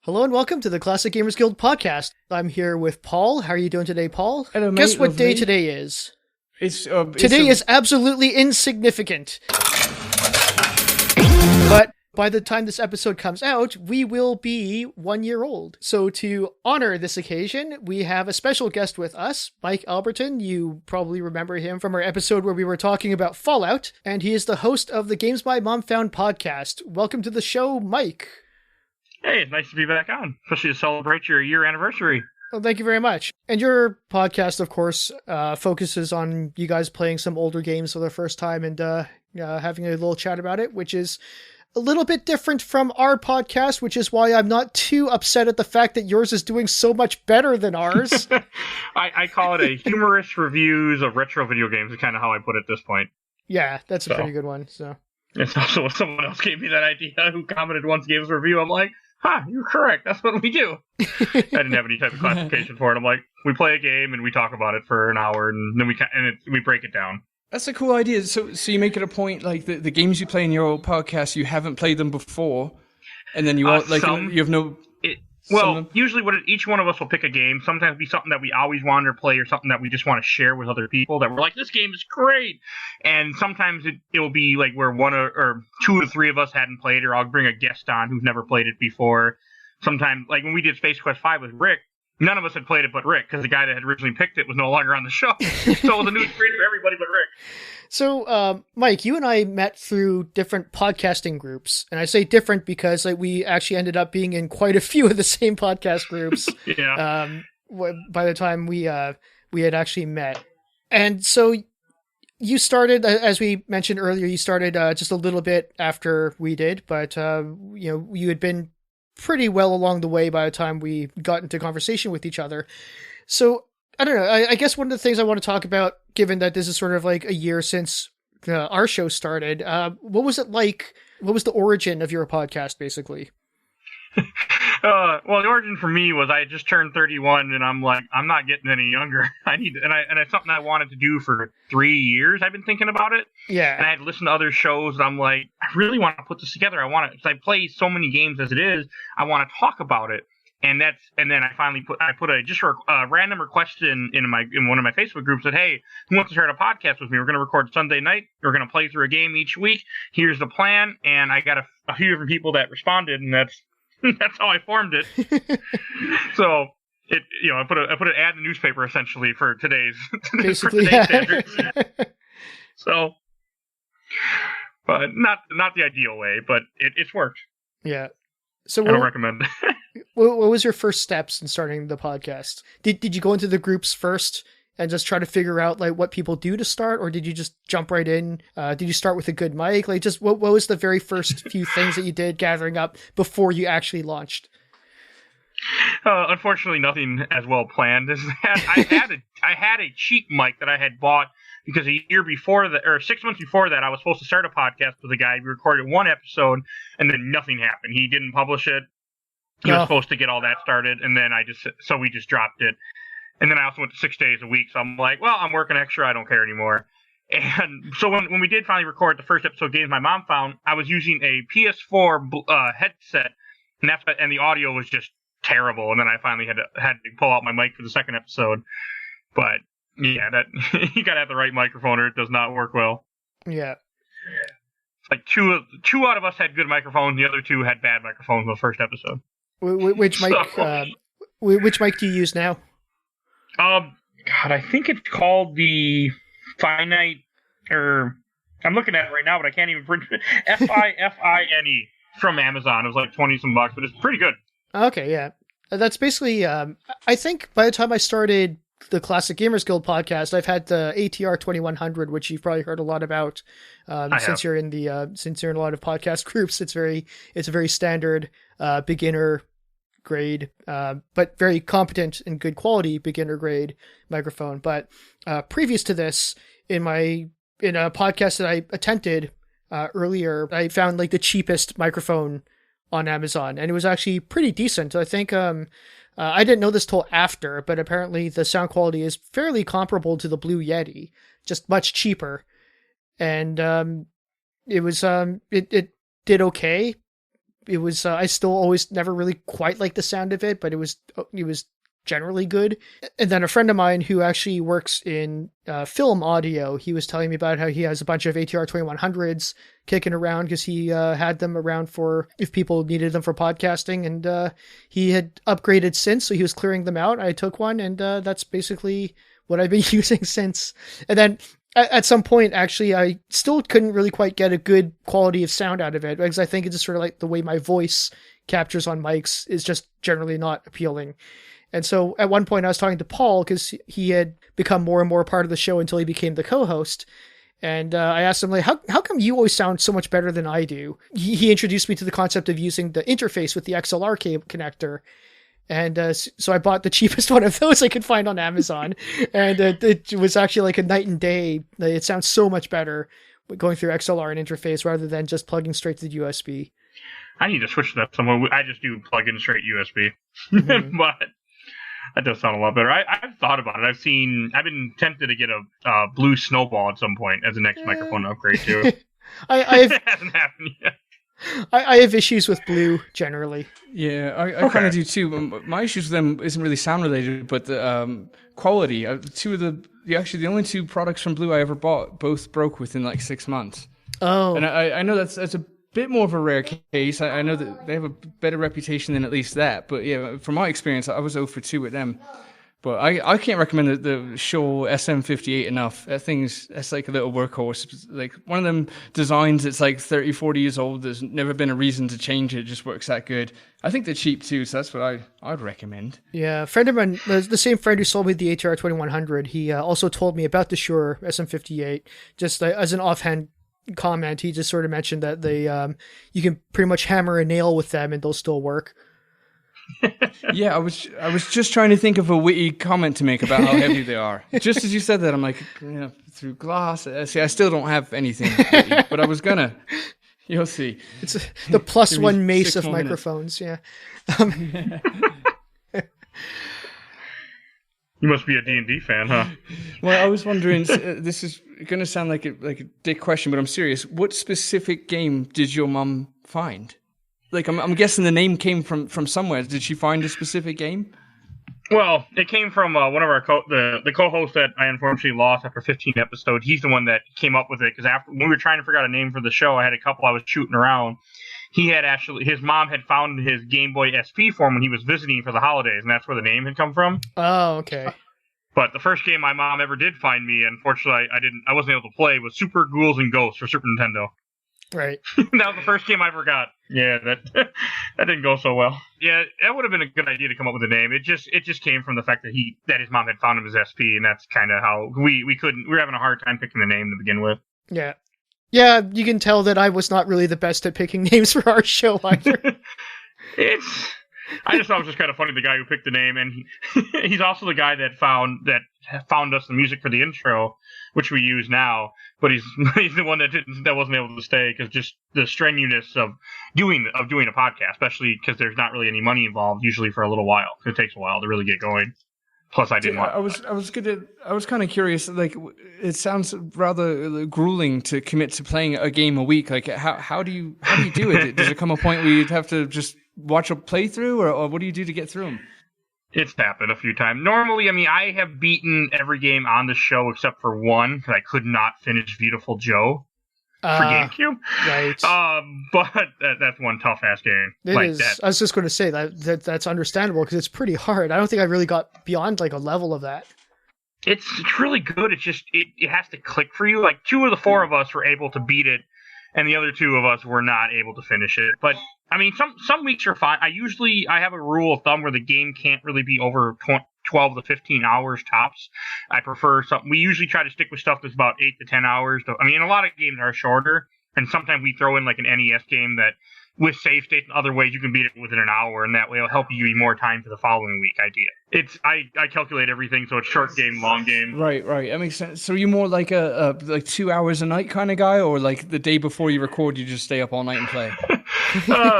Hello and welcome to the Classic Gamers Guild podcast. I'm here with Paul. How are you doing today, Paul? Hello, mate. Guess what day Lovely. today is? Today is absolutely insignificant. But by the time this episode comes out, we will be 1 year old. So to honor this occasion, we have a special guest with us, Mike Albertin. You probably remember him from our episode where we were talking about Fallout, and he is the host of the Games My Mom Found podcast. Welcome to the show, Mike. Hey, it's nice to be back on, especially to celebrate your year anniversary. Well, thank you very much. And your podcast, of course, focuses on you guys playing some older games for the first time and having a little chat about it, which is a little bit different from our podcast, which is why I'm not too upset at the fact that yours is doing so much better than ours. I call it a humorous reviews of retro video games, is kind of how I put it at this point. Yeah, that's a pretty good one. So it's also someone else gave me that idea who commented once, gave us a review. I'm like, you're correct. That's what we do. I didn't have any type of classification for it. I'm like, we play a game and we talk about it for an hour and then we break it down. That's a cool idea. So you make it a point, like the games you play in your podcast, you haven't played them before, and then you you have no. Usually each one of us will pick a game. Sometimes it'll be something that we always wanted to play or something that we just want to share with other people that we're like, this game is great. And sometimes it will be like where one or two or three of us hadn't played, or I'll bring a guest on who's never played it before. Sometimes, like when we did Space Quest 5 with Rick, none of us had played it but Rick, because the guy that had originally picked it was no longer on the show. So it was a new experience for everybody but Rick. So, Mike, you and I met through different podcasting groups, and I say different because we actually ended up being in quite a few of the same podcast groups. Yeah. By the time we had actually met, and so you started, as we mentioned earlier, you started just a little bit after we did, but you had been pretty well along the way by the time we got into conversation with each other. So I don't know. I guess one of the things I want to talk about, given that this is sort of like a year since our show started, what was it like? What was the origin of your podcast, basically? Well, the origin for me was I had just turned 31, and I'm like, I'm not getting any younger. It's something I wanted to do for 3 years. I've been thinking about it. Yeah. And I had listened to other shows, and I'm like, I really want to put this together. Because I play so many games as it is. I want to talk about it. And then I finally put a random request in one of my Facebook groups, said, hey, who wants to start a podcast with me? We're going to record Sunday night. We're going to play through a game each week. Here's the plan. And I got a few different people that responded, and that's how I formed it. So I put an ad in the newspaper essentially for today's standards. So, but not the ideal way, but it's worked. Yeah. So I don't recommend. What was your first steps in starting the podcast? Did you go into the groups first and just try to figure out what people do to start, or did you just jump right in? Did you start with a good mic? What was the very first few things that you did gathering up before you actually launched? Unfortunately, nothing as well planned as that. I had a cheap mic that I had bought because a year before that, or 6 months before that, I was supposed to start a podcast with a guy. We recorded one episode, and then nothing happened. He didn't publish it. He was supposed to get all that started, and then we just dropped it. And then I also went to 6 days a week, so I'm like, well, I'm working extra, I don't care anymore. And so when we did finally record the first episode of Games My Mom Found, I was using a PS4 headset, and the audio was just terrible. And then I finally had to pull out my mic for the second episode. But yeah, that you gotta have the right microphone, or it does not work well. Yeah. Like two out of us had good microphones, the other two had bad microphones in the first episode. Which mic do you use now? God, I think it's called the Finite, or I'm looking at it right now, but I can't even print it. FIFINE from Amazon. It was like 20 some bucks, but it's pretty good. Okay, yeah. That's basically, I think by the time I started the Classic Gamers Guild podcast, I've had the ATR 2100, which you've probably heard a lot about, since you're in a lot of podcast groups. It's a very standard, beginner grade, but very competent and good quality beginner grade microphone. But previous to this, in a podcast that I attempted earlier, I found the cheapest microphone on Amazon, and it was actually pretty decent. I think I didn't know this till after, but apparently the sound quality is fairly comparable to the Blue Yeti, just much cheaper. And it was it did okay. it was I still always never really quite liked the sound of it, but it was generally good. And then a friend of mine who actually works in film audio, he was telling me about how he has a bunch of ATR 2100s kicking around because he had them around for if people needed them for podcasting, and he had upgraded since, so he was clearing them out. I took one, and that's basically what I've been using since. And then at some point, actually, I still couldn't really quite get a good quality of sound out of it, because I think it's just sort of like the way my voice captures on mics is just generally not appealing. And so at one point I was talking to Paul, because he had become more and more part of the show until he became the co-host. And I asked him, like, how come you always sound so much better than I do? He introduced me to the concept of using the interface with the XLR cable connector. And so I bought the cheapest one of those I could find on Amazon. And it was actually like a night and day. It sounds so much better going through XLR and interface rather than just plugging straight to the USB. I need to switch to that somewhere. I just do plug in straight USB. Mm-hmm. But that does sound a lot better. I've thought about it. I've been tempted to get a blue snowball at some point as a next microphone upgrade too. It hasn't happened yet. I have issues with blue generally. Yeah, I kind of do too. My issues with them isn't really sound related, but the quality. The only two products from Blue I ever bought both broke within like 6 months. Oh, and I know that's a bit more of a rare case. I know that they have a better reputation than at least that. But yeah, from my experience, I was 0 for 2 with them. But I can't recommend the Shure SM58 enough. That's like a little workhorse. Like one of them designs that's like 30, 40 years old. There's never been a reason to change it. It just works that good. I think they're cheap too, so that's what I'd recommend. Yeah, a friend of mine, the same friend who sold me the ATR 2100, he also told me about the Shure SM58, just as an offhand comment. He just sort of mentioned that they you can pretty much hammer a nail with them and they'll still work. Yeah, I was just trying to think of a witty comment to make about how heavy they are. Just as you said that, I'm like, through glass. See, I still don't have anything witty, but I was gonna. You'll see. It's the plus one mace of microphones. Yeah. You must be a D&D fan, huh? Well, I was wondering. This is going to sound like a dick question, but I'm serious. What specific game did your mum find? Like, I'm guessing the name came from somewhere. Did she find a specific game? Well, it came from one of our the co-host that I unfortunately lost after 15 episodes. He's the one that came up with it, because when we were trying to figure out a name for the show, I had a couple I was shooting around. His mom had found his Game Boy SP for him when he was visiting for the holidays, and that's where the name had come from. Oh, okay. But the first game my mom ever did find me, unfortunately, I wasn't able to play, was Super Ghouls and Ghosts for Super Nintendo. Right. That was the first game I ever got. Yeah, that didn't go so well. Yeah, that would have been a good idea to come up with a name. It just came from the fact that his mom had found him his SP, and that's kind of how we were having a hard time picking the name to begin with. Yeah. Yeah, you can tell that I was not really the best at picking names for our show either. I just thought it was just kind of funny, the guy who picked the name, and he's also the guy that found us the music for the intro, which we use now. But he's the one that wasn't able to stay, because just the strenuousness of doing a podcast, especially because there's not really any money involved usually for a little while. It takes a while to really get going. Plus, I didn't want. I was kind of curious. Like, it sounds rather grueling to commit to playing a game a week. Like, how do you do it? Does it come a point where you'd have to just watch a playthrough, or what do you do to get through them? It's happened a few times. Normally, I mean, I have beaten every game on the show except for one, because I could not finish Beautiful Joe for GameCube. Right. But that's one tough ass game. It is. That. I was just going to say that's understandable, because it's pretty hard. I don't think I really got beyond like a level of that. It's really good. It's just it has to click for you. Like 2 of the 4 of us were able to beat it, and the other 2 of us were not able to finish it. But I mean, some weeks are fine. I have a rule of thumb where the game can't really be over 12 to 15 hours tops. I prefer something. We usually try to stick with stuff that's about 8 to 10 hours. I mean, a lot of games are shorter, and sometimes we throw in like an NES game that, with save states and other ways, you can beat it within an hour, and that way it'll help you more time for the following week idea. I calculate everything, so it's short game, long game. Right. That makes sense. So are you more like like 2 hours a night kind of guy, or like the day before you record, you just stay up all night and play?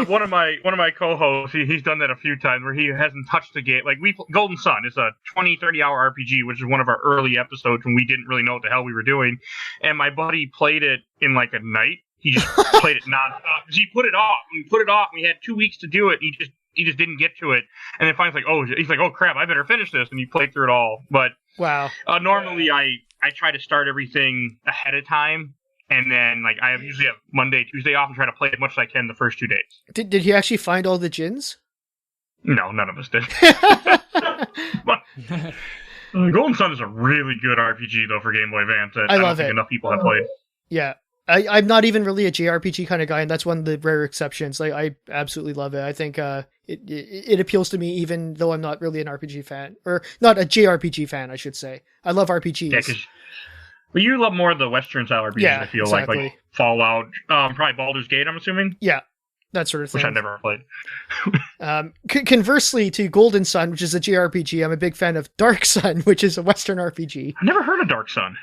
One of my co-hosts, he's done that a few times where he hasn't touched the game. Like Golden Sun is a 20-30 hour RPG, which is one of our early episodes when we didn't really know what the hell we were doing. And my buddy played it in like a night. He just played it nonstop. He put it off. We had 2 weeks to do it. He just didn't get to it. And then finally, he's like, oh crap, I better finish this. And he played through it all. But wow. Normally, I try to start everything ahead of time. And then, like, I usually have Monday, Tuesday off and try to play as much as I can the first 2 days. Did he actually find all the gins? No, none of us did. But Golden Sun is a really good RPG, though, for Game Boy Advance. I don't think enough people have played. Yeah. I'm not even really a JRPG kind of guy, and that's one of the rare exceptions. Like, I absolutely love it. I think it appeals to me, even though I'm not really an RPG fan. Or not a JRPG fan, I should say. I love RPGs. Yeah, well, you love more of the Western-style RPGs, I feel exactly. like Fallout, probably Baldur's Gate, I'm assuming? Yeah, that sort of thing. Which I never played. Conversely to Golden Sun, which is a JRPG, I'm a big fan of Dark Sun, which is a Western RPG. I've never heard of Dark Sun.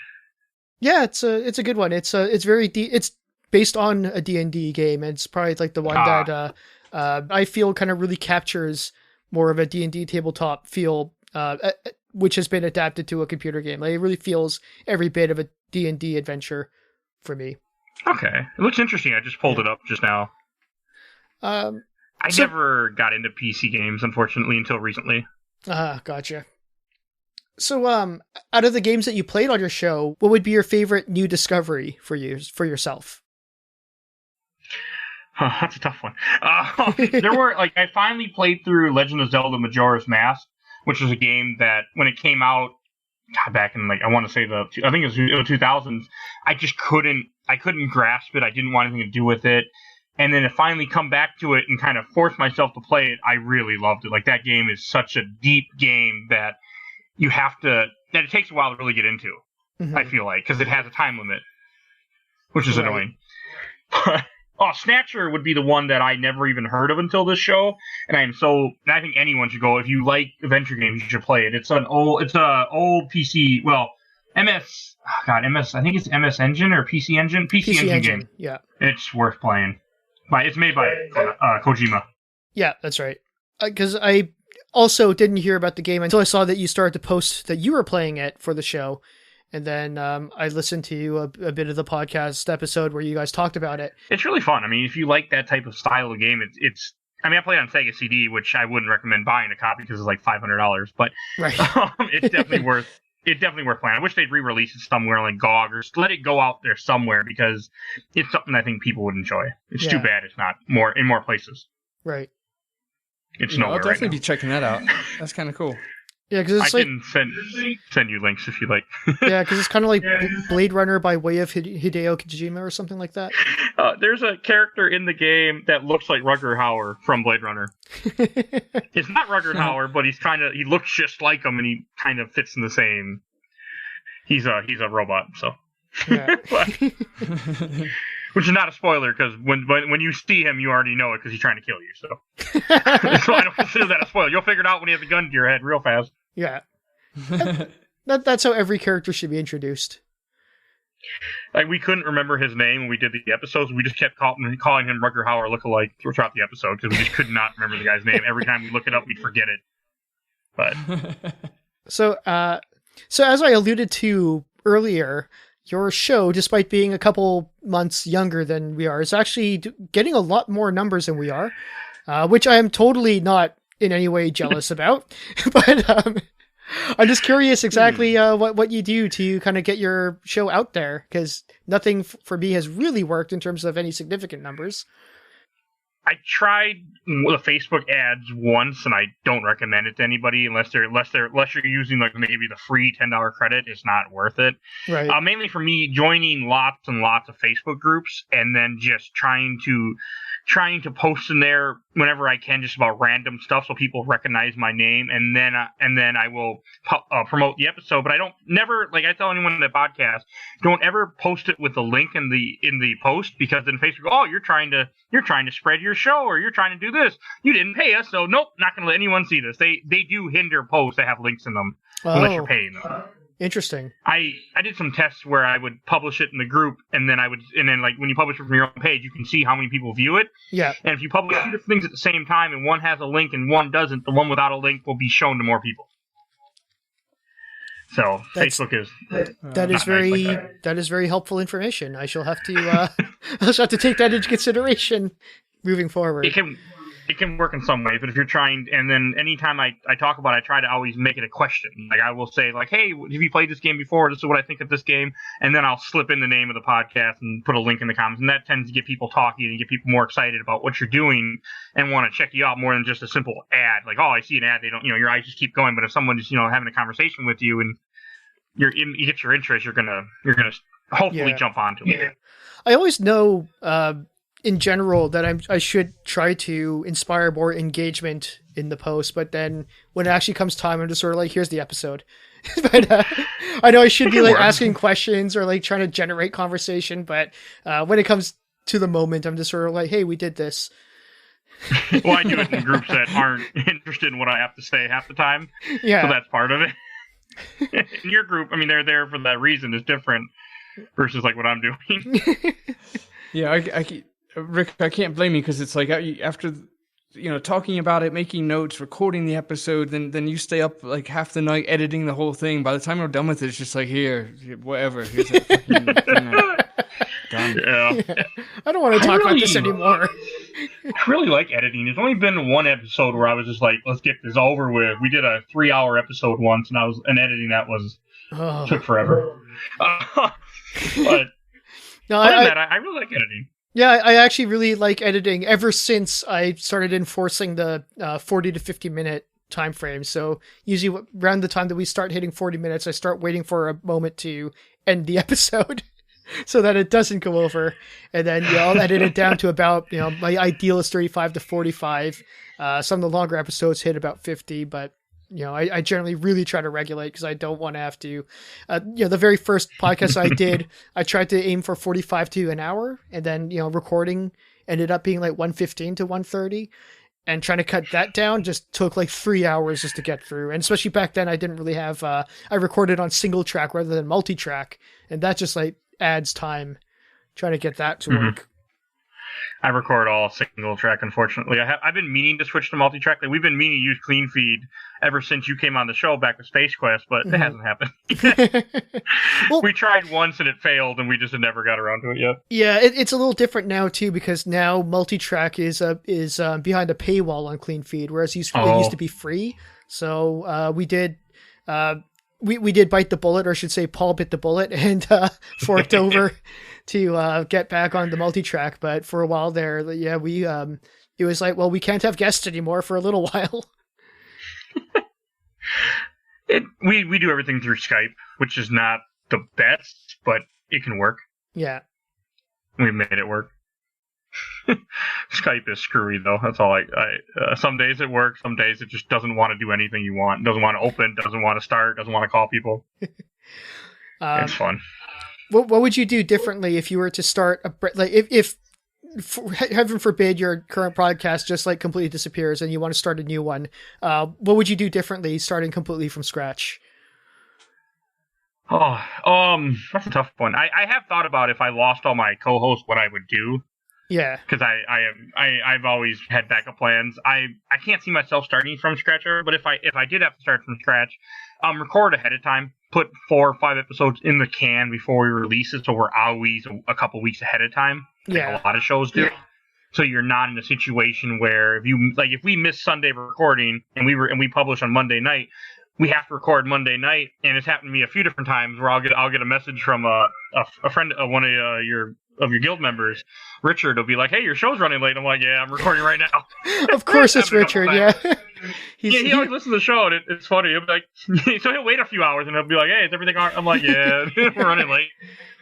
Yeah, it's a good one. It's very it's based on a D&D game, and it's probably like the one that I feel kind of really captures more of a D&D tabletop feel, which has been adapted to a computer game. Like, it really feels every bit of a D&D adventure for me. Okay, it looks interesting. I just pulled it up just now. I never got into PC games, unfortunately, until recently. Gotcha. So, out of the games that you played on your show, what would be your favorite new discovery for yourself? That's a tough one. There were, like, I finally played through Legend of Zelda Majora's Mask, which was a game that, when it came out, back in, like, I want to say I think it was the 2000s, I couldn't grasp it. I didn't want anything to do with it. And then to finally come back to it and kind of force myself to play it, I really loved it. Like, that game is such a deep game that it takes a while to really get into, I feel like, because it has a time limit, which is annoying. Snatcher would be the one that I never even heard of until this show, and I think anyone should go. If you like adventure games, you should play it. It's a old PC, MS, I think it's MS Engine or PC Engine game. Yeah. It's worth playing. It's made by Kojima. Yeah, that's right. Because I also didn't hear about the game until I saw that you started to post that you were playing it for the show. And then I listened to a bit of the podcast episode where you guys talked about it. It's really fun. I mean, if you like that type of style of game, it's I mean, I played on Sega CD, which I wouldn't recommend buying a copy because it's like $500. But right. It's definitely worth playing. I wish they'd re-release it somewhere like GOG or let it go out there somewhere because it's something I think people would enjoy. It's too bad it's not in more places. Right. It's nowhere. I'll definitely right be checking that out. That's kind of cool. Yeah, because it's I can send you links if you like. Yeah, because it's kind of like Blade Runner by way of Hideo Kojima or something like that. There's a character in the game that looks like Rutger Hauer from Blade Runner. It's not Rutger Hauer, but he looks just like him, and he kind of fits in the same. He's a robot, so. Yeah. Which is not a spoiler, because when you see him, you already know it, because he's trying to kill you, so. So I don't consider that a spoiler. You'll figure it out when he has a gun to your head real fast. Yeah. That's how every character should be introduced. Like, we couldn't remember his name when we did the episodes. We just kept calling him Rutger Hauer lookalike throughout the episode, because we just could not remember the guy's name. Every time we look it up, we'd forget it. But So as I alluded to earlier, your show, despite being a couple months younger than we are, is actually getting a lot more numbers than we are, which I am totally not in any way jealous about. But I'm just curious exactly what you do to kind of get your show out there, because nothing for me has really worked in terms of any significant numbers. I tried the Facebook ads once, and I don't recommend it to anybody unless you're using like maybe the free $10 credit. It's not worth it. Right. Mainly for me, joining lots and lots of Facebook groups, and then just trying to post in there whenever I can, just about random stuff, so people recognize my name, and then I will promote the episode. But I don't never, like I tell anyone in the podcast, don't ever post it with the link in the post, because then Facebook, oh, you're trying to spread your show, or you're trying to do this. You didn't pay us, so nope, not going to let anyone see this. They do hinder posts that have links in them unless you're paying them. Interesting. I did some tests where I would publish it in the group, and then like when you publish it from your own page, you can see how many people view it. Yeah. And if you publish two different things at the same time, and one has a link and one doesn't, the one without a link will be shown to more people. So Facebook is that is very nice like that is very helpful information. I shall have to I'll have to take that into consideration moving forward. It can work in some ways, but if you're trying, and then anytime I talk about it, I try to always make it a question. Like I will say, like, hey, have you played this game before? This is what I think of this game. And then I'll slip in the name of the podcast and put a link in the comments. And that tends to get people talking and get people more excited about what you're doing and want to check you out more than just a simple ad. Like, oh, I see an ad. They don't, your eyes just keep going. But if someone is, having a conversation with you and you get your interest, you're gonna hopefully jump onto it. I always know, in general, that I should try to inspire more engagement in the post, but then when it actually comes time, I'm just sort of like, here's the episode. But I know I should be like asking questions or like trying to generate conversation, but when it comes to the moment, I'm just sort of like, hey, we did this. Well, I do it in groups that aren't interested in what I have to say half the time. Yeah. So that's part of it. In your group, I mean, they're there for that reason. Is different versus like what I'm doing. Yeah, Rick, I can't blame you because it's like after, talking about it, making notes, recording the episode, then you stay up like half the night editing the whole thing. By the time we're done with it, it's just like, here, whatever. Here's a fucking thing done. Yeah. I don't want to talk about this anymore. I really like editing. There's only been one episode where I was just like, let's get this over with. We did a 3-hour episode once, and editing that took forever. But no, I really like editing. Yeah, I actually really like editing ever since I started enforcing the 40 to 50 minute time frame. So usually around the time that we start hitting 40 minutes, I start waiting for a moment to end the episode so that it doesn't go over. And then I'll edit it down to about, my ideal is 35 to 45. Some of the longer episodes hit about 50, but I generally really try to regulate because I don't want to have to, the very first podcast I did, I tried to aim for 45 to an hour, and then, recording ended up being like 115 to 130, and trying to cut that down just took like 3 hours just to get through. And especially back then I didn't really have, I recorded on single track rather than multi-track, and that just like adds time trying to get that to work. I record all single track, unfortunately. I've been meaning to switch to multi-track. Like, we've been meaning to use Clean Feed ever since you came on the show back with Space Quest, but it hasn't happened. Well, we tried once and it failed, and we just never got around to it yet. Yeah, it's a little different now too, because now multi-track is behind a paywall on Clean Feed, whereas it used to be free. So we did. We did bite the bullet, or I should say Paul bit the bullet and forked over to get back on the multi-track. But for a while there, we it was like, well, we can't have guests anymore for a little while. We do everything through Skype, which is not the best, but it can work. Yeah. We made it work. Skype is screwy though. That's all. Some days it works. Some days it just doesn't want to do anything you want. Doesn't want to open. Doesn't want to start. Doesn't want to call people. It's fun. What would you do differently if you were to start if heaven forbid your current podcast just like completely disappears and you want to start a new one? What would you do differently starting completely from scratch? Oh, that's a tough one. I have thought about if I lost all my co-hosts, what I would do. Yeah, because I've always had backup plans. I can't see myself starting from scratch ever, but if I did have to start from scratch, record ahead of time, put 4 or 5 episodes in the can before we release it, so we're always a couple weeks ahead of time. Yeah, like a lot of shows do. Yeah. So you're not in a situation where if we miss Sunday recording and we publish on Monday night, we have to record Monday night, and it's happened to me a few different times where I'll get a message from a friend, one of your guild members, Richard, will be like, "Hey, your show's running late." I'm like, "Yeah, I'm recording right now." Of course, it's Richard. Yeah, he always listens to the show, and it's funny. He'll be like, so he'll wait a few hours, and he'll be like, "Hey, is everything all right?" I'm like, "Yeah, we're running late."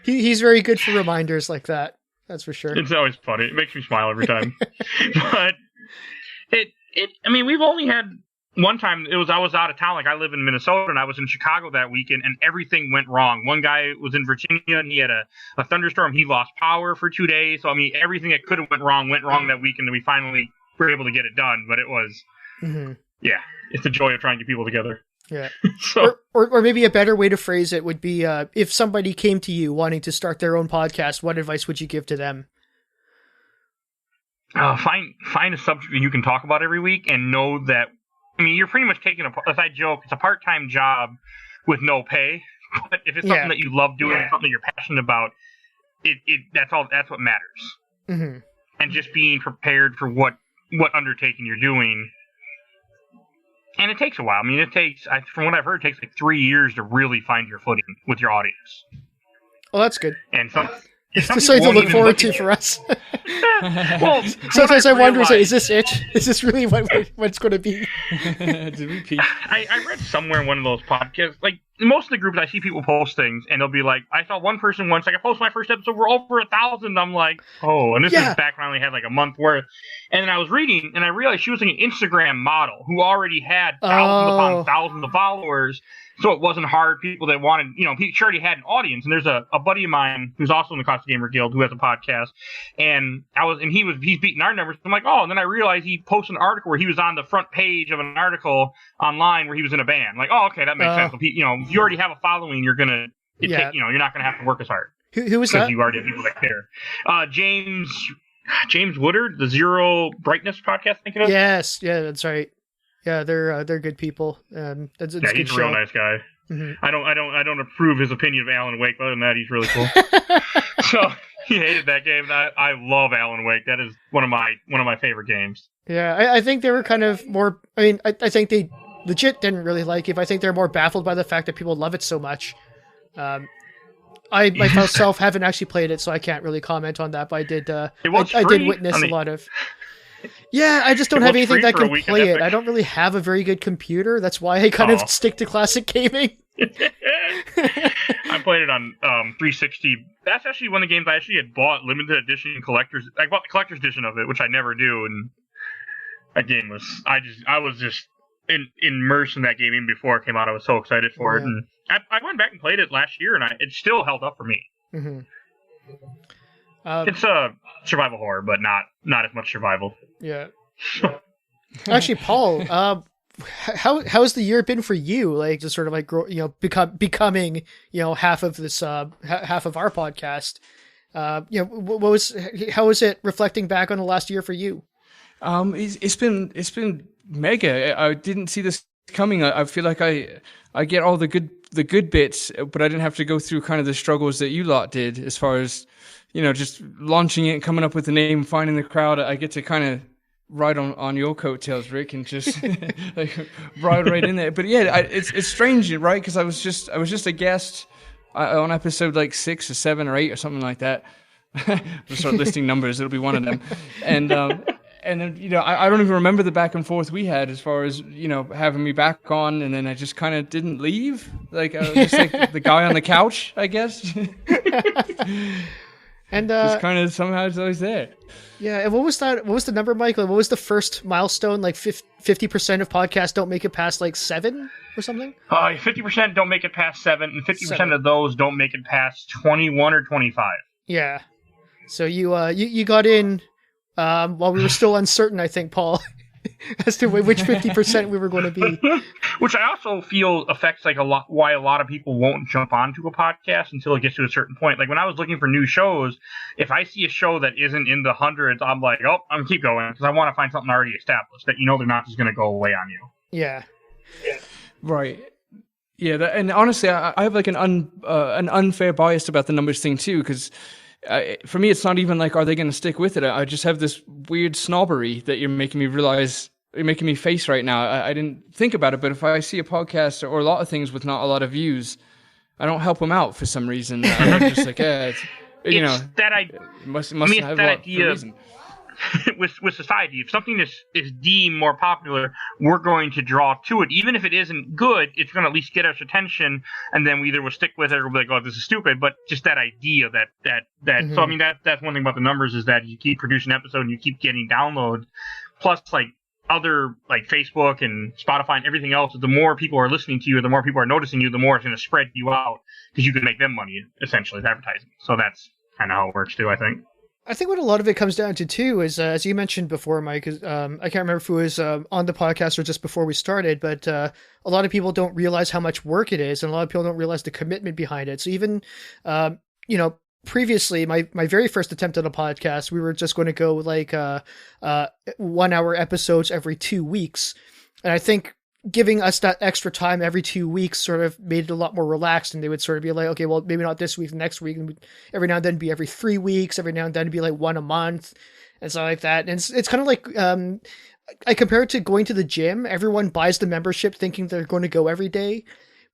He's very good for reminders like that. That's for sure. It's always funny. It makes me smile every time. But I mean, we've only had one time. I was out of town. Like, I live in Minnesota, and I was in Chicago that weekend, and everything went wrong. One guy was in Virginia, and he had a thunderstorm. He lost power for 2 days. So, I mean, everything that could have went wrong that weekend, and we finally were able to get it done. But it was, yeah, it's the joy of trying to get people together. Yeah. So, or maybe a better way to phrase it would be, if somebody came to you wanting to start their own podcast, what advice would you give to them? Find a subject that you can talk about every week, and know that, I mean, you're pretty much taking as I joke, it's a part-time job with no pay. But if it's something that you love doing, something you're passionate about, that's what matters. Mm-hmm. And just being prepared for what undertaking you're doing. And it takes a while. I mean, from what I've heard, it takes like 3 years to really find your footing with your audience. Well, that's good. And it's just something to look forward to for us. Well, sometimes I wonder, is this it? Is this really what it's going to be? I read somewhere in one of those podcasts, like most of the groups, I see people post things, and they'll be like, I saw one person once, like, I posted my first episode, we're over 1,000. I'm like, oh, and this is back when I only had like a month worth. And then I was reading, and I realized she was like an Instagram model who already had thousands upon thousands of followers. So it wasn't hard. People that wanted, she already had an audience. And there's a buddy of mine who's also in the Classic Gamer Guild who has a podcast. And he's beating our numbers. I'm like, oh, and then I realized he posted an article where he was on the front page of an article online where he was in a band. I'm like, oh, okay, that makes sense. So if you already have a following, you're not going to have to work as hard. Who was that? Because you already have people that care. James Woodard, the Zero Brightness podcast, I think it is. Yes, yeah, that's right. Yeah, they're good people. That's a good he's show. A real nice guy. Mm-hmm. I don't approve his opinion of Alan Wake, but other than that, he's really cool. So he hated that game. And I love Alan Wake. That is one of my favorite games. Yeah, I think they were kind of more. I mean, I think they legit didn't really like it. But I think they're more baffled by the fact that people love it so much. I myself haven't actually played it, so I can't really comment on that. But I did. I did witness a lot of. Yeah, I just don't have anything that can play it. I don't really have a very good computer. That's why I kind of stick to classic gaming. I played it on 360. That's actually one of the games I actually had bought limited edition collectors. I bought the collector's edition of it, which I never do. And that game was I was just immersed in that game even before it came out. I was so excited for it, and I went back and played it last year, and it still held up for me. Mm-hmm. It's a survival horror, but not as much survival. Yeah. Actually, Paul, how's the year been for you? Like, just sort of like becoming half of this half of our podcast. How was it reflecting back on the last year for you? It's been mega. I didn't see this coming. I feel like I get all the good bits, but I didn't have to go through kind of the struggles that you lot did as far as just launching it, coming up with the name, finding the crowd. I get to kind of ride on your coattails, Rick, and just like ride right in there. But yeah, it's strange, right? Because I was just a guest on episode like 6 or 7 or 8 or something like that. We'll start listing numbers; it'll be one of them. And then I don't even remember the back and forth we had as far as having me back on, and then I just kind of didn't leave. Like I was just like the guy on the couch, I guess. And just kind of somehow it's always there. Yeah, and what was that? What was the number, Mike? Like, what was the first milestone? Like 50% of podcasts don't make it past like 7 or something? 50% don't make it past 7, and 50% of those don't make it past 21 or 25. Yeah. So you got in while we were still uncertain, I think, Paul, as to which 50% we were going to be. Which I also feel affects like why a lot of people won't jump onto a podcast until it gets to a certain point. Like when I was looking for new shows, if I see a show that isn't in the hundreds, I'm like, oh, I'm gonna keep going because I want to find something already established that they're not just going to go away on you. Yeah. Right. Yeah, and honestly, I have like an unfair bias about the numbers thing too, because for me, it's not even like, are they going to stick with it? I just have this weird snobbery that you're making me face right now. I didn't think about it, but if I see a podcast or a lot of things with not a lot of views, I don't help them out for some reason. I'm just like, it must have a lot of reason. with society, if something is deemed more popular, we're going to draw to it. Even if it isn't good, it's going to at least get our attention, and then we either will stick with it or we'll be like, oh, this is stupid. But just that idea that mm-hmm. So I mean that's one thing about the numbers is that you keep producing an episode and you keep getting downloads. Plus, like other like Facebook and Spotify and everything else, the more people are listening to you, the more people are noticing you, the more it's going to spread you out because you can make them money essentially with advertising. So that's kind of how it works too, I think. I think what a lot of it comes down to too is, as you mentioned before, Mike, I can't remember if it was on the podcast or just before we started, but a lot of people don't realize how much work it is, and a lot of people don't realize the commitment behind it. So even, previously, my very first attempt at a podcast, we were just going to go like 1 hour episodes every 2 weeks. And I think giving us that extra time every 2 weeks sort of made it a lot more relaxed, and they would sort of be like, okay, well, maybe not this week, next week, and every now and then be every 3 weeks, every now and then be like one a month, and stuff like that. And it's kind of like, I compare it to going to the gym. Everyone buys the membership thinking they're going to go every day,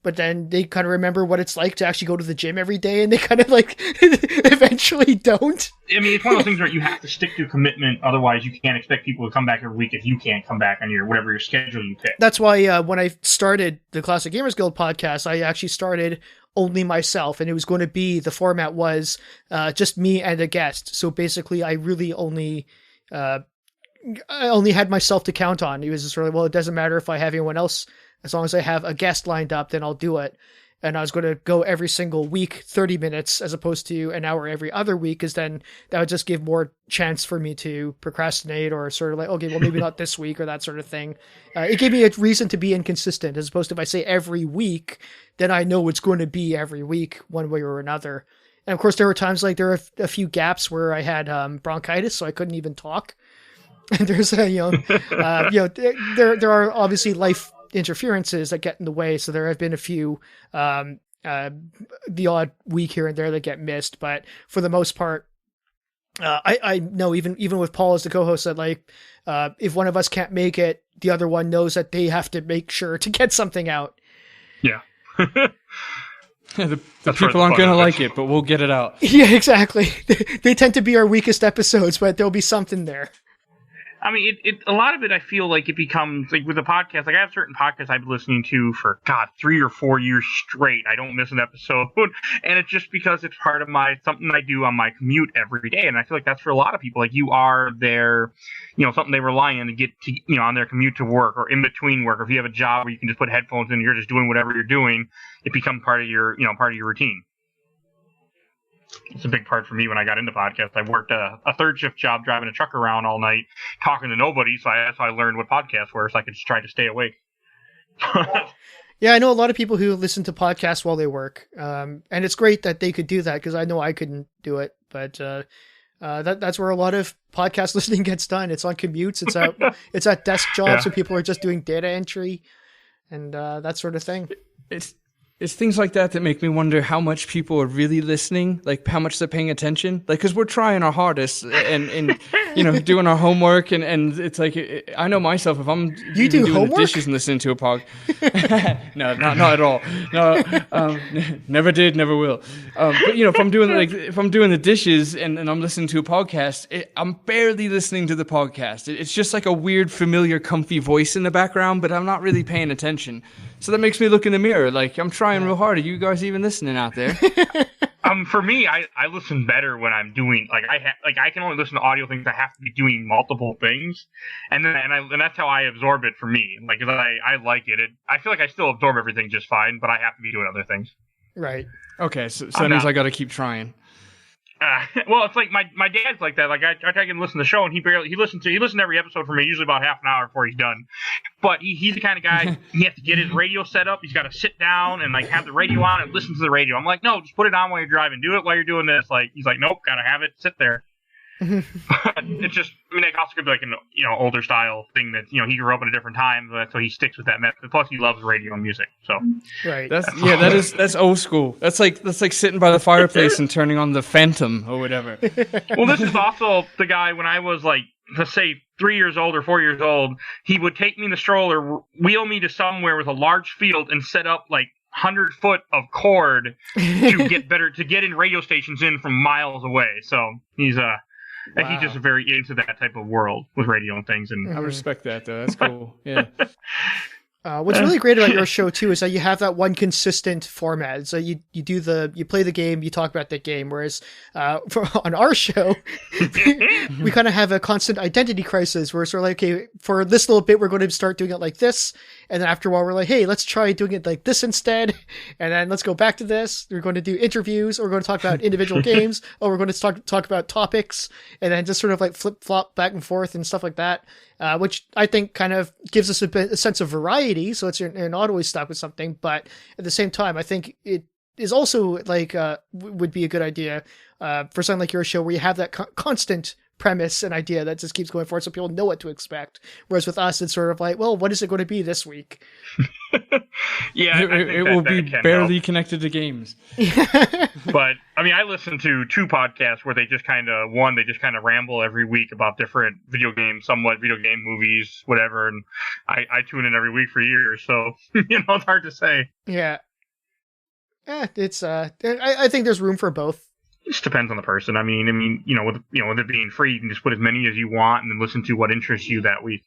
but then they kind of remember what it's like to actually go to the gym every day, and they kind of like eventually don't. I mean, it's one of those things where you have to stick to commitment. Otherwise, you can't expect people to come back every week if you can't come back on your whatever your schedule you pick. That's why when I started the Classic Gamers Guild podcast, I actually started only myself, and it was going to be, the format was just me and a guest. So basically, I really only had myself to count on. It was just sort of, well, it doesn't matter if I have anyone else. As long as I have a guest lined up, then I'll do it. And I was going to go every single week, 30 minutes, as opposed to an hour every other week, because then that would just give more chance for me to procrastinate or sort of like, okay, well, maybe not this week or that sort of thing. It gave me a reason to be inconsistent, as opposed to if I say every week, then I know it's going to be every week one way or another. And of course, there were times like there were a few gaps where I had bronchitis, so I couldn't even talk. And there's there are obviously life interferences that get in the way, so there have been a few the odd week here and there that get missed, but for the most part, I know even with Paul as the co-host, that like if one of us can't make it, the other one knows that they have to make sure to get something out. Yeah. The people aren't going to like it, but we'll get it out. Yeah, exactly. They tend to be our weakest episodes, but there'll be something there. I mean, a lot of it, I feel like it becomes, like with the podcast, like I have certain podcasts I've been listening to for, 3 or 4 years straight. I don't miss an episode. And it's just because it's part of something I do on my commute every day. And I feel like that's for a lot of people. Like you are their, something they rely on to get to, on their commute to work or in between work. Or if you have a job where you can just put headphones in and you're just doing whatever you're doing, it becomes part of your routine. It's a big part for me when I got into podcasts. I worked a third shift job driving a truck around all night, talking to nobody. So that's how I learned what podcasts were, so I could just try to stay awake. Yeah, I know a lot of people who listen to podcasts while they work. And it's great that they could do that, because I know I couldn't do it. But that's where a lot of podcast listening gets done. It's on commutes. It's at desk jobs, so people are just doing data entry and that sort of thing. It's things like that make me wonder how much people are really listening, like how much they're paying attention. Like, because we're trying our hardest and doing our homework, and it's like, I know myself, if I'm doing homework? The dishes and listening to a pod. No, not at all. No, never did, never will. But if I'm doing the dishes and I'm listening to a podcast, I'm barely listening to the podcast. It's just like a weird, familiar, comfy voice in the background, but I'm not really paying attention. So that makes me look in the mirror, like I'm trying real hard. Are you guys even listening out there? For me, I listen better when I'm doing I can only listen to audio things. I have to be doing multiple things, and that's how I absorb it for me. Like, 'cause I like it. I feel like I still absorb everything just fine, but I have to be doing other things. Right. Okay, so that means I got to keep trying. Well, it's like my dad's like that. Like I try to listen to the show, and he listens to every episode for me, usually about half an hour before he's done. But he's the kind of guy, he has to get his radio set up. He's got to sit down and like have the radio on and listen to the radio. I'm like, no, just put it on while you're driving. Do it while you're doing this. Like he's like, nope, gotta have it. Sit there. It's just, it also could be like an older style thing that he grew up at a different time, so he sticks with that method. Plus, he loves radio and music. So right, that's old school. That's like sitting by the fireplace and turning on the Phantom or whatever. Well, this is also the guy when I was like, let's say 3 years old or 4 years old. He would take me in the stroller, wheel me to somewhere with a large field, and set up like 100 foot of cord to get in radio stations in from miles away. So he's Wow. He's just very into that type of world with radio and things. And I respect that, though. That's cool. Yeah. What's really great about your show too is that you have that one consistent format. So you play the game, you talk about the game. Whereas on our show, we kind of have a constant identity crisis where it's sort of like, okay, for this little bit, we're going to start doing it like this. And then after a while, we're like, hey, let's try doing it like this instead. And then let's go back to this. We're going to do interviews, or we're going to talk about individual games, or we're going to talk about topics, and then just sort of like flip flop back and forth and stuff like that. Which I think kind of gives us a sense of variety, so you're not always stuck with something. But at the same time, I think it is also like would be a good idea for something like your show, where you have that constant premise and idea that just keeps going forward, so people know what to expect. Whereas with us, it's sort of like, well, what is it going to be this week? Yeah, it will be barely connected to games. But I mean, I listen to 2 podcasts where they just kind of ramble every week about different video games, somewhat video game movies, whatever. And I tune in every week for years, so it's hard to say. Yeah. It's I think there's room for both. It just depends on the person. I mean, with it being free, you can just put as many as you want and then listen to what interests you that week.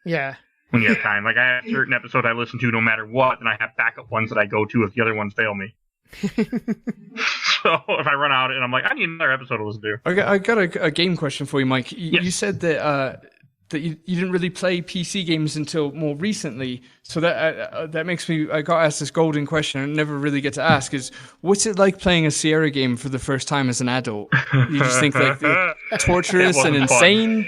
Yeah. When you have time. Like, I have certain episodes I listen to no matter what, and I have backup ones that I go to if the other ones fail me. So if I run out and I'm like, I need another episode to listen to. I got a game question for you, Mike. Yes. You said that you didn't really play PC games until more recently. So that makes me, I got asked this golden question I never really get to ask is, what's it like playing a Sierra game for the first time as an adult? You just think like torturous and insane?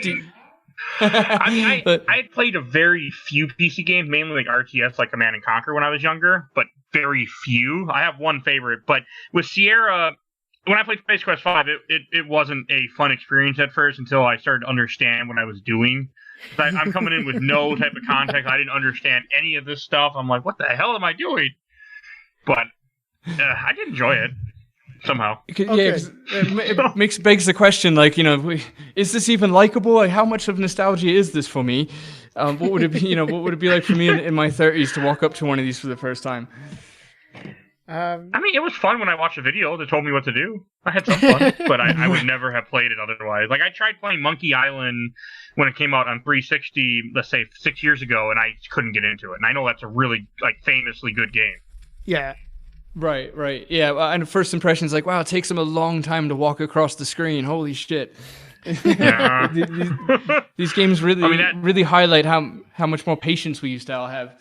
I mean, I had played a very few PC games, mainly like RTS, like Command and Conquer when I was younger, but very few. I have one favorite, but with Sierra, when I played Space Quest 5, it wasn't a fun experience at first until I started to understand what I was doing. I'm coming in with no type of context. I didn't understand any of this stuff. I'm like, what the hell am I doing? But I did enjoy it. Somehow. Yeah, it begs the question, like, is this even likable? Like, how much of nostalgia is this for me? What would it be, what would it be like for me in my 30s to walk up to one of these for the first time? I mean, it was fun when I watched a video that told me what to do. I had some fun, but I would never have played it otherwise. Like, I tried playing Monkey Island when it came out on 360, let's say 6 years ago, and I couldn't get into it. And I know that's a really, famously good game. Yeah. Right. Yeah, and first impressions like, wow, it takes them a long time to walk across the screen. Holy shit. Yeah. These games really highlight how much more patience we used to all have.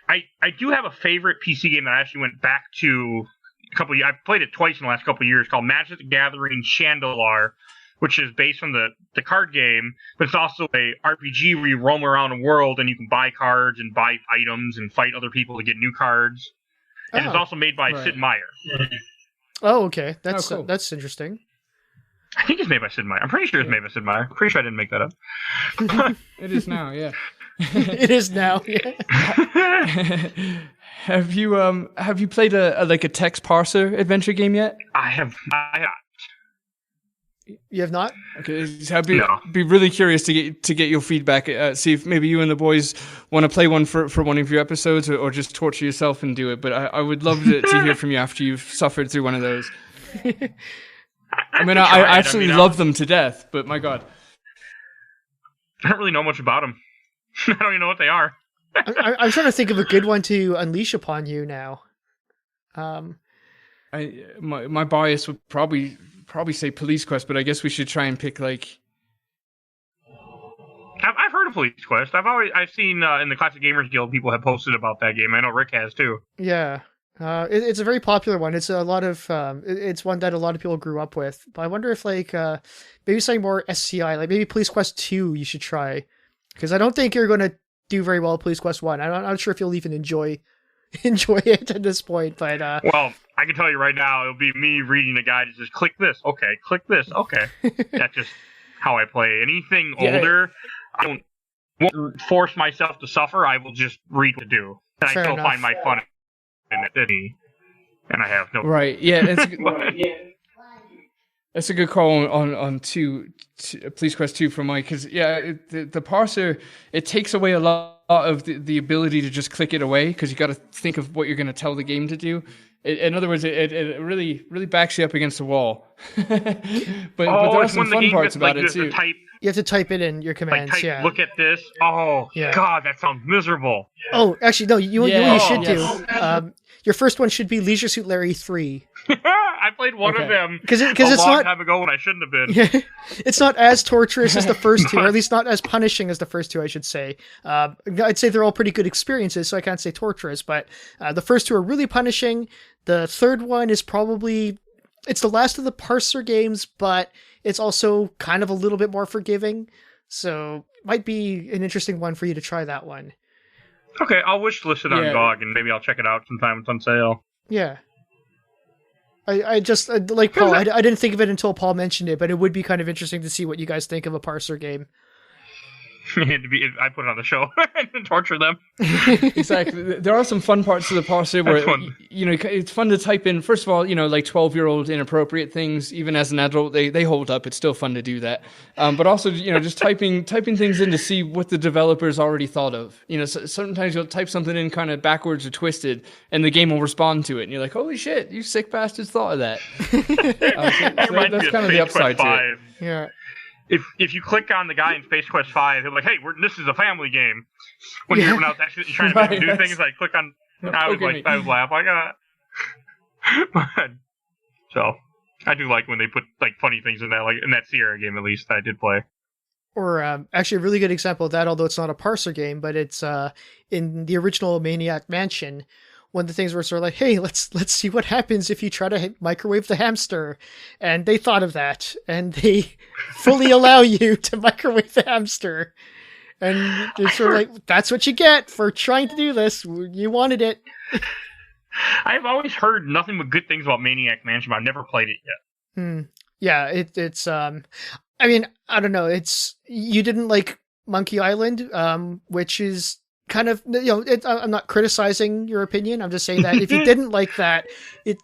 I do have a favorite PC game that I actually went back to a couple of years. I've played it twice in the last couple of years, called Magic the Gathering Chandelar, which is based on the card game, but it's also a RPG where you roam around the world and you can buy cards and buy items and fight other people to get new cards. And it's also made by Sid Meier. Oh, okay. That's cool. That's interesting. I think it's made by Sid Meier. I'm pretty sure it's made by Sid Meier. I'm pretty sure I didn't make that up. It is now, yeah. It is now, yeah. Have you played a text parser adventure game yet? I have. You have not? Okay, I'd be really curious to get your feedback. See if maybe you and the boys want to play one for one of your episodes, or just torture yourself and do it. But I would love to hear from you after you've suffered through one of those. I absolutely love them to death, but my God, I don't really know much about them. I don't even know what they are. I'm trying to think of a good one to unleash upon you now. My bias would probably say Police Quest, but I guess we should try and pick like. I've heard of Police Quest. I've seen in the Classic Gamers Guild people have posted about that game. I know Rick has too. Yeah, it's a very popular one. It's a lot of it's one that a lot of people grew up with. But I wonder if maybe something more SCI, like maybe Police Quest 2 you should try, because I don't think you're going to do very well at Police Quest 1. I'm not sure if you'll even enjoy it at this point, but well, I can tell you right now, it'll be me reading the guide. Just click this, okay. Click this, okay. That's just how I play. Anything older, I won't force myself to suffer. I will just read what to do, and Fair I still enough. find my fun in it. And I have no right. Yeah, that's a good call on Police Quest 2 for Mike, because the parser, it takes away a lot of the ability to just click it away, because you got to think of what you're going to tell the game to do. In other words, it really backs you up against the wall. but there are some fun parts about it too. you have to type it in your commands. Look at this. Oh, God, that sounds miserable. Oh, actually, no. You should do. Your first one should be Leisure Suit Larry 3. I played one of them because it's long not time ago when I shouldn't have been. Yeah, it's not as torturous as the first two, or at least not as punishing as the first two, I should say. I'd say they're all pretty good experiences, so I can't say torturous, but the first two are really punishing. The third one is it's the last of the parser games, but it's also kind of a little bit more forgiving, so might be an interesting one for you to try that one. Okay, I'll wish list it on GOG, and maybe I'll check it out sometime it's on sale. Yeah. I just like Paul. I didn't think of it until Paul mentioned it, but it would be kind of interesting to see what you guys think of a parser game. I put it on the show and torture them. Exactly. There are some fun parts of the parser where it's fun to type in. First of all, like 12-year-old inappropriate things. Even as an adult, they hold up. It's still fun to do that. But also, just typing things in to see what the developers already thought of. Sometimes you'll type something in kind of backwards or twisted, and the game will respond to it, and you're like, "Holy shit, you sick bastards thought of that." So that's kind of the upside to it. Yeah. If you click on the guy in Space Quest 5, he'll be like, "Hey, this is a family game." When I was actually trying to make him do things, I click on. I was laugh like So I do like when they put like funny things in that, like in that Sierra game at least I did play. Or actually, a really good example of that, although it's not a parser game, but it's in the original Maniac Mansion. One of the things where it's sort of like, hey, let's see what happens if you try to microwave the hamster. And they thought of that, and they fully allow you to microwave the hamster. And it's sort of like, that's what you get for trying to do this. You wanted it. I've always heard nothing but good things about Maniac Mansion, but I've never played it yet. Yeah, it's I mean, I don't know. You didn't like Monkey Island, which is kind of, I'm not criticizing your opinion. I'm just saying that if you didn't like that,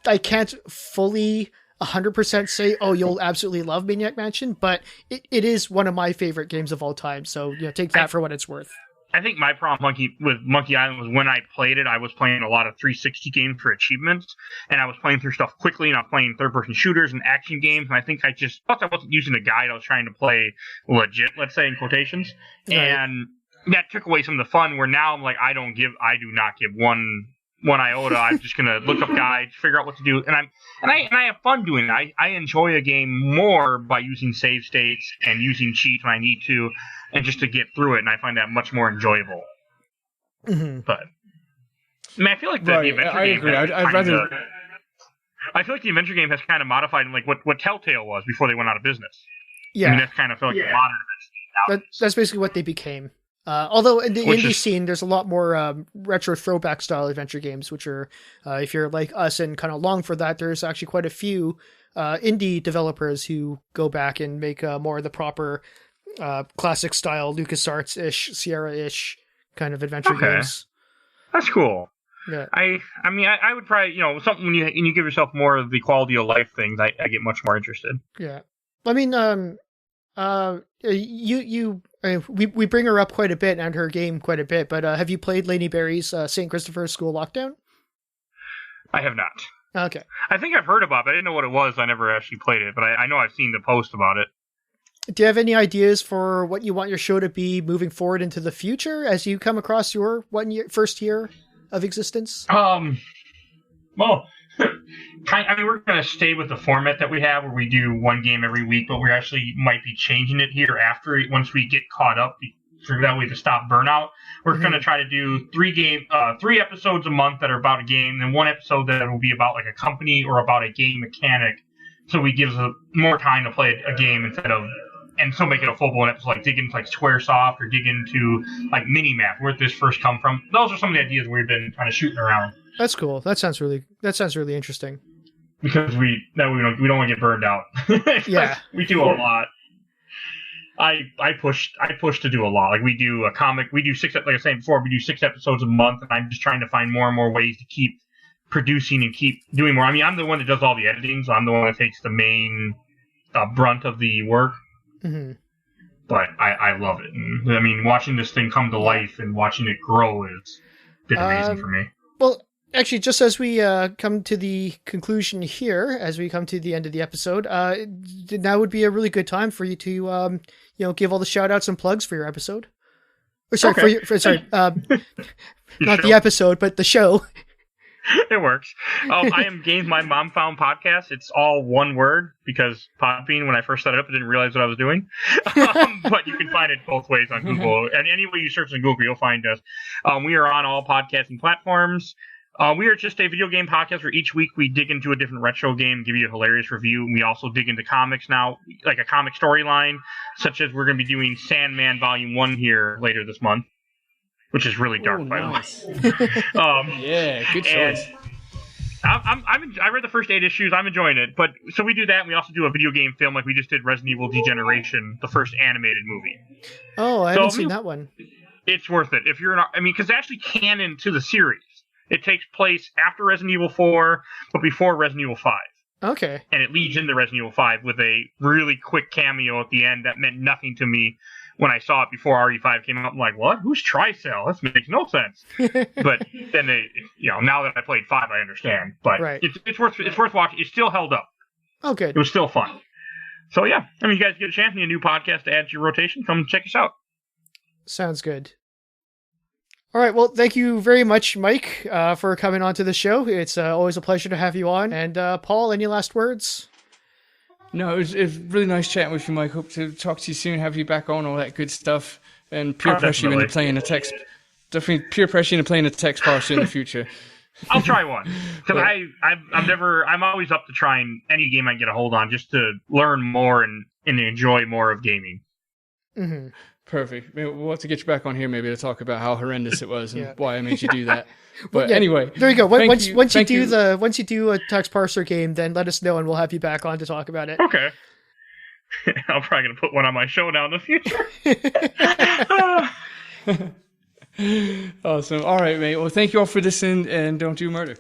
I can't fully 100% say, oh, you'll absolutely love Maniac Mansion, but it is one of my favorite games of all time. So, take that for what it's worth. I think my problem with Monkey Island was when I played it, I was playing a lot of 360 games for achievements, and I was playing through stuff quickly, and I was playing third-person shooters and action games, and I think I wasn't using a guide. I was trying to play legit, let's say, in quotations, right. And that took away some of the fun, where now I'm like, I do not give one iota. I'm just gonna look up guides, figure out what to do, and I have fun doing it. I enjoy a game more by using save states and using cheats when I need to, and just to get through it, and I find that much more enjoyable. Mm-hmm. But I feel like the adventure game. Agree. I'd rather. I feel like the adventure game has kind of modified, like what Telltale was before they went out of business. Yeah, I mean, that's kind of felt like a modern adventure. That's basically what they became. Although in the indie scene, there's a lot more retro throwback style adventure games, which are, if you're like us and kind of long for that, there's actually quite a few indie developers who go back and make more of the proper classic style LucasArts-ish, Sierra-ish kind of adventure games. That's cool. Yeah. I mean, I would probably, something when you give yourself more of the quality of life things, I get much more interested. Yeah. I mean, we bring her up quite a bit and her game quite a bit, but have you played Laney Berry's St. Christopher's School Lockdown? I have not. Okay. I think I've heard about it. I didn't know what it was. I never actually played it, but I know I've seen the post about it. Do you have any ideas for what you want your show to be moving forward into the future as you come across your first year of existence? Well, we're going to stay with the format that we have, where we do one game every week, but we actually might be changing it here once we get caught up, so that way to stop burnout. We're going to try to do 3 episodes a month that are about a game, and 1 episode that will be about like a company or about a game mechanic, so we give us more time to play a game and still make it a full-blown episode, like dig into like Squaresoft or dig into like Minimap. Where did this first come from? Those are some of the ideas we've been kind of shooting around. That's cool. That sounds really interesting. Because we don't want to get burned out. Yeah, we do a lot. I push to do a lot. Like we do a comic. We do 6. Like I was saying before, we do 6 episodes a month, and I'm just trying to find more and more ways to keep producing and keep doing more. I mean, I'm the one that does all the editing, so I'm the one that takes the main brunt of the work. Mm-hmm. But I love it. And, I mean, watching this thing come to life and watching it grow has been amazing for me. Well, actually, just as we come to the conclusion here, as we come to the end of the episode, now would be a really good time for you to, give all the shout outs and plugs for your episode. Or sorry, okay. Not the episode, but the show. It works. I am Games My Mom Found podcast. It's all one word because Podbean, when I first set it up, I didn't realize what I was doing. But you can find it both ways on Google. And any way you search on Google, you'll find us. We are on all podcasting platforms. We are just a video game podcast where each week we dig into a different retro game, give you a hilarious review. We also dig into comics now, like a comic storyline, such as we're going to be doing Sandman Volume 1 here later this month, which is really dark, by the way. Yeah, good choice. I read the first 8 issues. I'm enjoying it. But so we do that. And we also do a video game film, like we just did Resident Evil Degeneration, the first animated movie. Oh, I haven't seen that one. It's worth it if you're not. I mean, because it's actually canon to the series. It takes place after Resident Evil 4, but before Resident Evil 5. Okay. And it leads into Resident Evil 5 with a really quick cameo at the end that meant nothing to me when I saw it before RE5 came out. I'm like, what? Who's Tricell? This makes no sense. But then now that I played 5, I understand. But it's worth watching. It still held up. Oh, good. It was still fun. So yeah, I mean, you guys get a chance, need a new podcast to add to your rotation, come check us out. Sounds good. All right. Well, thank you very much, Mike, for coming on to the show. It's always a pleasure to have you on. And Paul, any last words? No, it was really nice chatting with you, Mike. Hope to talk to you soon, have you back on, all that good stuff. And peer pressure you into playing a text. Definitely peer pressure you into playing a text parser in the future. I'll try one. Because I'm always up to trying any game I can get a hold on just to learn more and enjoy more of gaming. Mm-hmm. Perfect. We'll have to get you back on here maybe to talk about how horrendous it was and why I made you do that. But anyway, there you go. Once you do a text parser game, then let us know and we'll have you back on to talk about it. Okay. I'm probably gonna put one on my show now in the future. Awesome. All right, mate. Well, thank you all for listening, and don't do murder.